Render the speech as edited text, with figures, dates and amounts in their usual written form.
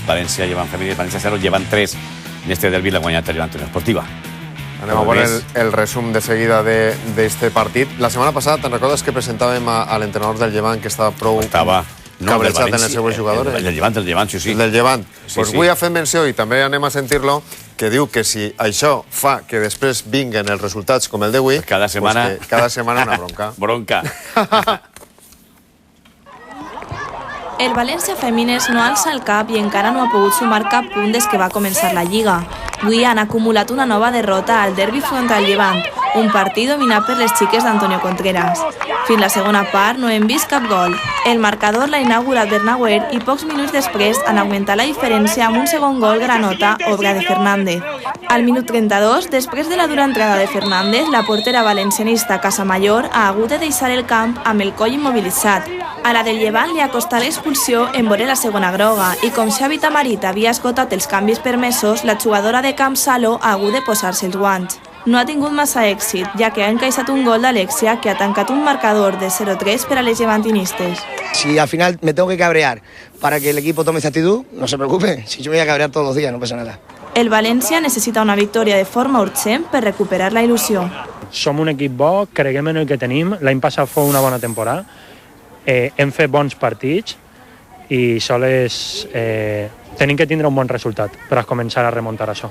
València llevan femení, València 0, llevan 3 en este derbi la guanyat el Llevant Unió Esportiva. Anem a veure el resum de seguida d'este partit. La setmana passada, te'n recordes que presentàvem a l'entrenador del Llevant, que estava prou cabrejat en els seus jugadors? El del Llevant, sí. El del Llevant. Doncs avui ha fet menció, i també anem a sentir-lo, que diu que si això fa que després vinguen els resultats com el d'avui, cada setmana una bronca. Bronca. El València Femines no alça el cap i encara no ha pogut sumar cap punt des que va començar la Lliga. Avui han acumulat una nova derrota al derbi front al Llevant, un partit dominat per les xiques d'Antonio Contreras. Fins la segona part no hem vist cap gol. El marcador l'ha inaugurat Bernauer i pocs minuts després han augmentat la diferència amb un segon gol granota, obra de Fernández. Al minut 32, després de la dura entrada de Fernández, la portera valencianista Casamayor ha hagut de deixar el camp amb el coll immobilitzat. A la del Llevant li ha costat l'expulsió en veure la segona groga i com Xavi Tamarit havia esgotat els canvis permesos, la jugadora de camp Salo ha hagut de posar-se els guants. No ha tingut massa èxit, ja que ha encaixat un gol d'Alexia que ha tancat un marcador de 0-3 per a les llevantinistes. Si al final me tengo que cabrear para que el equipo tome esa actitud, no se preocupe, si yo me voy a cabrear todos los días, no pasa nada. El València necessita una victòria de forma urgent per recuperar la il·lusió. Som un equip bo, creguem en el que tenim, l'any passat fou una bona temporada, hem fet bons partits i sols tenim que tindre un bon resultat per començar a remuntar això.